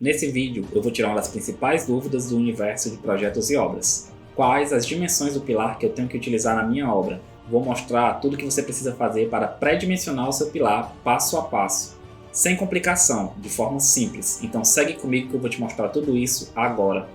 Nesse vídeo, eu vou tirar uma das principais dúvidas do universo de projetos e obras. Quais as dimensões do pilar que eu tenho que utilizar na minha obra? Vou mostrar tudo o que você precisa fazer para pré-dimensionar o seu pilar passo a passo, sem complicação, de forma simples. Então segue comigo que eu vou te mostrar tudo isso agora.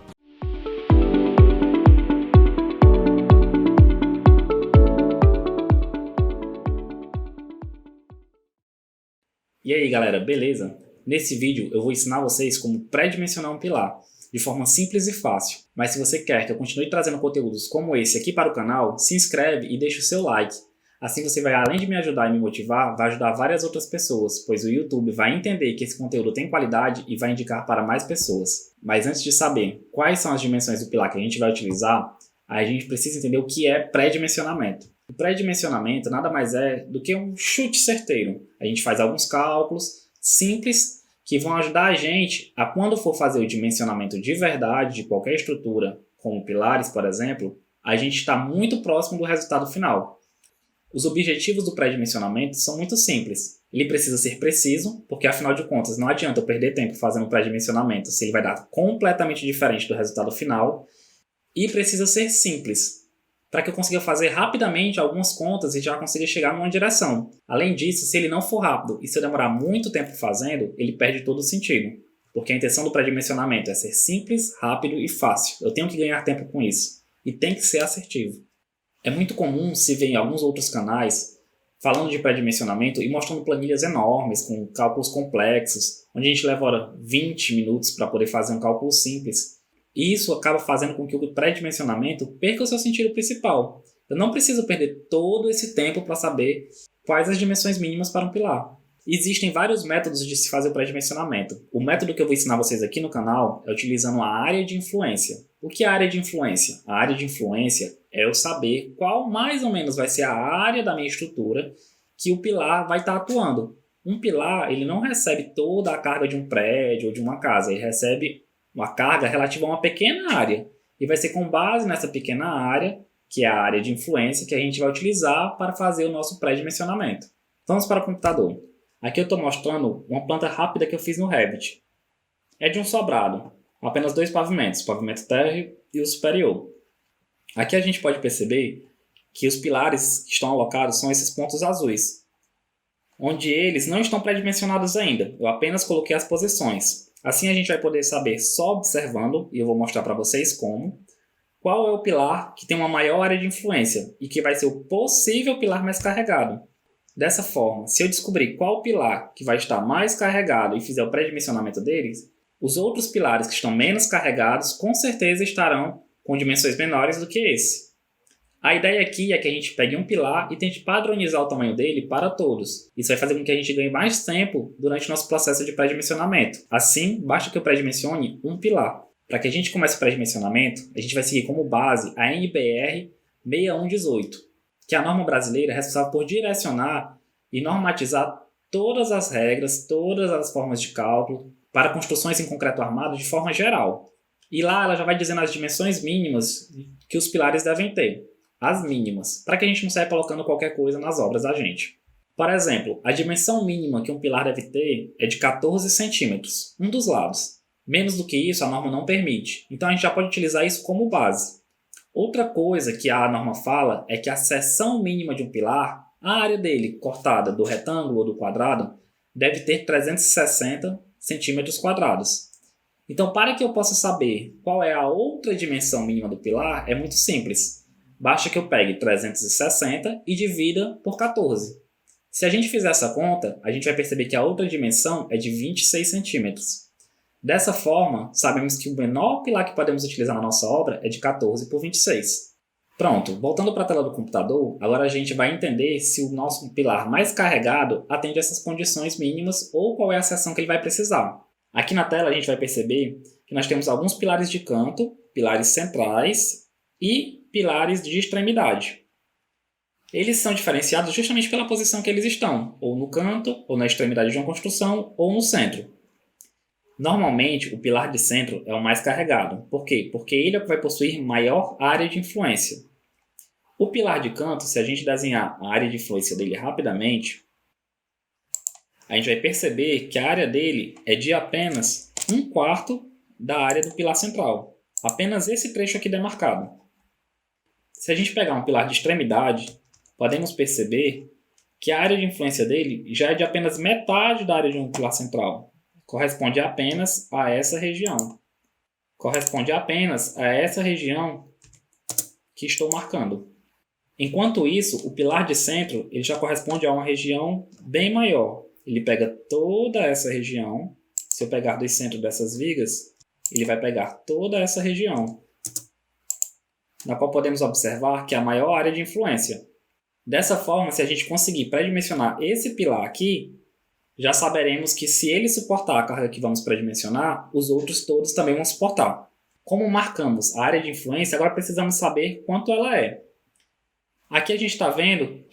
E aí galera, beleza? Nesse vídeo eu vou ensinar vocês como pré-dimensionar um pilar, de forma simples e fácil. Mas se você quer que eu continue trazendo conteúdos como esse aqui para o canal, se inscreve e deixa o seu like. Assim você vai, além de me ajudar e me motivar, vai ajudar várias outras pessoas, pois o YouTube vai entender que esse conteúdo tem qualidade e vai indicar para mais pessoas. Mas antes de saber quais são as dimensões do pilar que a gente vai utilizar, a gente precisa entender o que é pré-dimensionamento. O pré-dimensionamento nada mais é do que um chute certeiro. A gente faz alguns cálculos simples que vão ajudar a gente a, quando for fazer o dimensionamento de verdade de qualquer estrutura, como pilares, por exemplo, a gente está muito próximo do resultado final. Os objetivos do pré-dimensionamento são muito simples. Ele precisa ser preciso, porque afinal de contas não adianta eu perder tempo fazendo pré-dimensionamento se ele vai dar completamente diferente do resultado final. E precisa ser simples, para que eu consiga fazer rapidamente algumas contas e já consiga chegar numa direção. Além disso, se ele não for rápido e se eu demorar muito tempo fazendo, ele perde todo o sentido. Porque a intenção do pré-dimensionamento é ser simples, rápido e fácil. Eu tenho que ganhar tempo com isso. E tem que ser assertivo. É muito comum se ver em alguns outros canais falando de pré-dimensionamento e mostrando planilhas enormes, com cálculos complexos, onde a gente leva 20 minutos para poder fazer um cálculo simples. E isso acaba fazendo com que o pré-dimensionamento perca o seu sentido principal. Eu não preciso perder todo esse tempo para saber quais as dimensões mínimas para um pilar. Existem vários métodos de se fazer o pré-dimensionamento. O método que eu vou ensinar vocês aqui no canal é utilizando a área de influência. O que é a área de influência? A área de influência é eu saber qual mais ou menos vai ser a área da minha estrutura que o pilar vai estar atuando. Um pilar ele não recebe toda a carga de um prédio ou de uma casa, ele recebe uma carga relativa a uma pequena área. E vai ser com base nessa pequena área, que é a área de influência, que a gente vai utilizar para fazer o nosso pré-dimensionamento. Vamos para o computador. Aqui eu estou mostrando uma planta rápida que eu fiz no Revit. É de um sobrado, apenas 2 pavimentos, o pavimento térreo e o superior. Aqui a gente pode perceber que os pilares que estão alocados são esses pontos azuis, onde eles não estão pré-dimensionados ainda. Eu apenas coloquei as posições. Assim a gente vai poder saber só observando, e eu vou mostrar para vocês como, qual é o pilar que tem uma maior área de influência e que vai ser o possível pilar mais carregado. Dessa forma, se eu descobrir qual pilar que vai estar mais carregado e fizer o pré-dimensionamento deles, os outros pilares que estão menos carregados com certeza estarão com dimensões menores do que esse. A ideia aqui é que a gente pegue um pilar e tente padronizar o tamanho dele para todos. Isso vai fazer com que a gente ganhe mais tempo durante o nosso processo de pré-dimensionamento. Assim, basta que eu pré-dimensione um pilar. Para que a gente comece o pré-dimensionamento, a gente vai seguir como base a NBR 6118, que é a norma brasileira responsável por direcionar e normatizar todas as regras, todas as formas de cálculo para construções em concreto armado de forma geral. E lá ela já vai dizendo as dimensões mínimas que os pilares devem ter. As mínimas, para que a gente não saia colocando qualquer coisa nas obras da gente. Por exemplo, a dimensão mínima que um pilar deve ter é de 14 centímetros, um dos lados. Menos do que isso a norma não permite, então a gente já pode utilizar isso como base. Outra coisa que a norma fala é que a seção mínima de um pilar, a área dele cortada do retângulo ou do quadrado, deve ter 360 centímetros quadrados. Então, para que eu possa saber qual é a outra dimensão mínima do pilar, é muito simples. Basta que eu pegue 360 e divida por 14. Se a gente fizer essa conta, a gente vai perceber que a outra dimensão é de 26 centímetros. Dessa forma, sabemos que o menor pilar que podemos utilizar na nossa obra é de 14 por 26. Pronto, voltando para a tela do computador, agora a gente vai entender se o nosso pilar mais carregado atende essas condições mínimas ou qual é a seção que ele vai precisar. Aqui na tela a gente vai perceber que nós temos alguns pilares de canto, pilares centrais e pilares de extremidade. Eles são diferenciados justamente pela posição que eles estão, ou no canto, ou na extremidade de uma construção, ou no centro. Normalmente, o pilar de centro é o mais carregado. Por quê? Porque ele é o que vai possuir maior área de influência. O pilar de canto, se a gente desenhar a área de influência dele rapidamente, a gente vai perceber que a área dele é de apenas 1/4 da área do pilar central. Apenas esse trecho aqui demarcado. Se a gente pegar um pilar de extremidade, podemos perceber que a área de influência dele já é de apenas metade da área de um pilar central. Corresponde apenas a essa região. Corresponde apenas a essa região que estou marcando. Enquanto isso, o pilar de centro ele já corresponde a uma região bem maior. Ele pega toda essa região. Se eu pegar do centro dessas vigas, ele vai pegar toda essa região, na qual podemos observar que é a maior área de influência. Dessa forma, se a gente conseguir pré-dimensionar esse pilar aqui, já saberemos que se ele suportar a carga que vamos pré-dimensionar, os outros todos também vão suportar. Como marcamos a área de influência, agora precisamos saber quanto ela é. Aqui a gente está vendo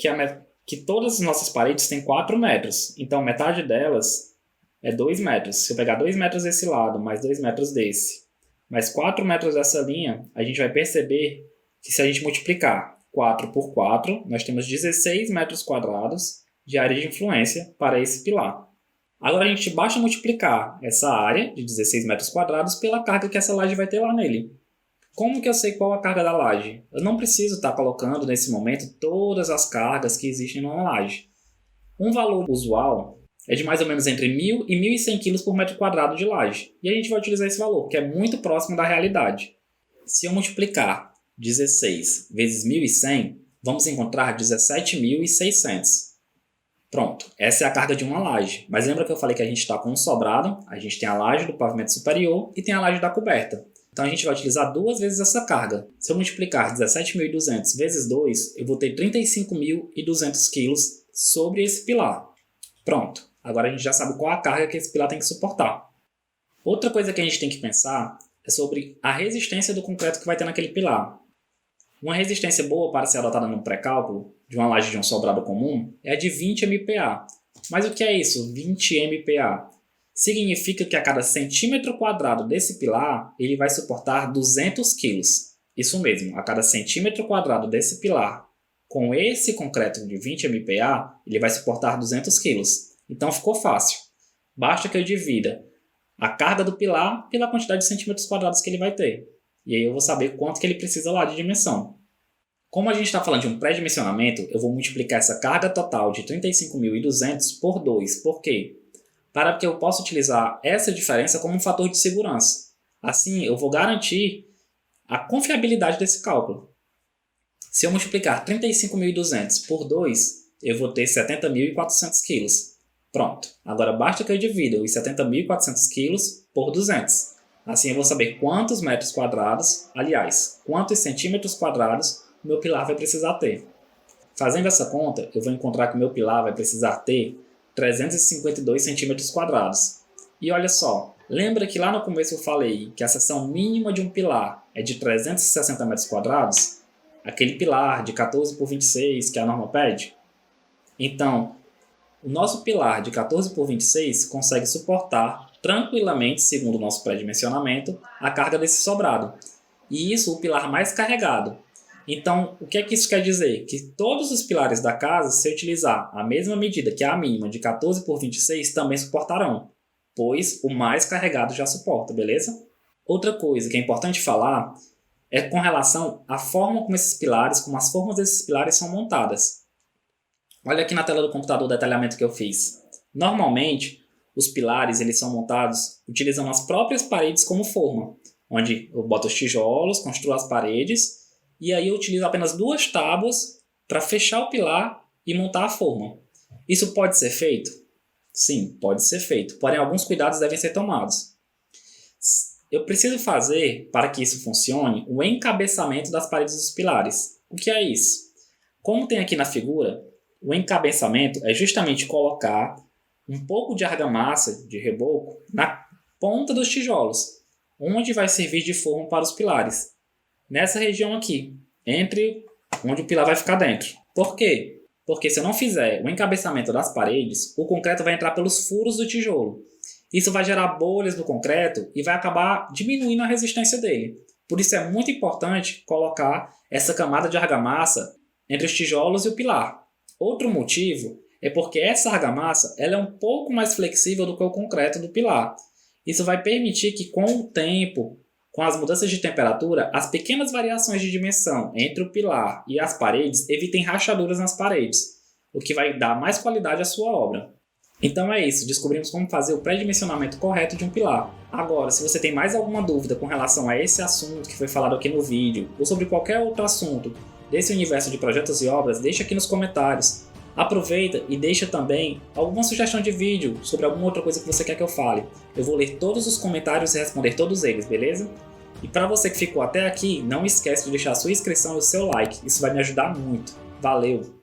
que todas as nossas paredes têm 4 metros, então metade delas é 2 metros. Se eu pegar 2 metros desse lado, mais 2 metros desse, mais 4 metros dessa linha, a gente vai perceber que se a gente multiplicar 4 por 4, nós temos 16 metros quadrados de área de influência para esse pilar. Agora a gente basta multiplicar essa área de 16 metros quadrados pela carga que essa laje vai ter lá nele. Como que eu sei qual a carga da laje? Eu não preciso estar colocando nesse momento todas as cargas que existem numa laje. Um valor usual é de mais ou menos entre 1.000 e 1.100 kg por metro quadrado de laje. E a gente vai utilizar esse valor, que é muito próximo da realidade. Se eu multiplicar 16 vezes 1.100, vamos encontrar 17.600. Pronto, essa é a carga de uma laje. Mas lembra que eu falei que a gente está com um sobrado? A gente tem a laje do pavimento superior e tem a laje da coberta. Então a gente vai utilizar 2 vezes essa carga. Se eu multiplicar 17.200 vezes 2, eu vou ter 35.200 kg sobre esse pilar. Pronto, agora a gente já sabe qual a carga que esse pilar tem que suportar. Outra coisa que a gente tem que pensar é sobre a resistência do concreto que vai ter naquele pilar. Uma resistência boa para ser adotada no pré-cálculo de uma laje de um sobrado comum é a de 20 MPa. Mas o que é isso, 20 MPa? Significa que a cada centímetro quadrado desse pilar, ele vai suportar 200 kg. Isso mesmo, a cada centímetro quadrado desse pilar, com esse concreto de 20 MPa, ele vai suportar 200 kg. Então ficou fácil. Basta que eu divida a carga do pilar pela quantidade de centímetros quadrados que ele vai ter. E aí eu vou saber quanto que ele precisa lá de dimensão. Como a gente está falando de um pré-dimensionamento, eu vou multiplicar essa carga total de 35.200 por 2. Por quê? Para que eu possa utilizar essa diferença como um fator de segurança. Assim, eu vou garantir a confiabilidade desse cálculo. Se eu multiplicar 35.200 por 2, eu vou ter 70.400 kg. Pronto. Agora basta que eu divida os 70.400 kg por 200. Assim eu vou saber quantos metros quadrados, aliás, quantos centímetros quadrados o meu pilar vai precisar ter. Fazendo essa conta, eu vou encontrar que o meu pilar vai precisar ter 352 centímetros quadrados. E olha só, lembra que lá no começo eu falei que a seção mínima de um pilar é de 360 metros quadrados? Aquele pilar de 14 por 26 que a norma pede? Então, o nosso pilar de 14 por 26 consegue suportar tranquilamente, segundo o nosso pré-dimensionamento, a carga desse sobrado. E isso o pilar mais carregado. Então, o que é que isso quer dizer? Que todos os pilares da casa, se eu utilizar a mesma medida que é a mínima de 14 por 26, também suportarão, pois o mais carregado já suporta, beleza? Outra coisa que é importante falar é com relação à forma como esses pilares, como as formas desses pilares são montadas. Olha aqui na tela do computador o detalhamento que eu fiz. Normalmente, os pilares eles são montados utilizando as próprias paredes como forma, onde eu boto os tijolos, construo as paredes e aí eu utilizo apenas 2 tábuas para fechar o pilar e montar a forma. Isso pode ser feito? Sim, pode ser feito, porém alguns cuidados devem ser tomados. Eu preciso fazer, para que isso funcione, o encabeçamento das paredes dos pilares. O que é isso? Como tem aqui na figura, o encabeçamento é justamente colocar um pouco de argamassa de reboco na ponta dos tijolos, onde vai servir de forma para os pilares. Nessa região aqui, entre onde o pilar vai ficar dentro. Por quê? Porque se eu não fizer o encabeçamento das paredes, o concreto vai entrar pelos furos do tijolo. Isso vai gerar bolhas no concreto e vai acabar diminuindo a resistência dele. Por isso é muito importante colocar essa camada de argamassa entre os tijolos e o pilar. Outro motivo é porque essa argamassa ela é um pouco mais flexível do que o concreto do pilar. Isso vai permitir que, com o tempo, com as mudanças de temperatura, as pequenas variações de dimensão entre o pilar e as paredes evitem rachaduras nas paredes, o que vai dar mais qualidade à sua obra. Então é isso, descobrimos como fazer o pré-dimensionamento correto de um pilar. Agora, se você tem mais alguma dúvida com relação a esse assunto que foi falado aqui no vídeo, ou sobre qualquer outro assunto desse universo de projetos e obras, deixa aqui nos comentários. Aproveita e deixa também alguma sugestão de vídeo sobre alguma outra coisa que você quer que eu fale. Eu vou ler todos os comentários e responder todos eles, beleza? E para você que ficou até aqui, não esquece de deixar a sua inscrição e o seu like, isso vai me ajudar muito. Valeu!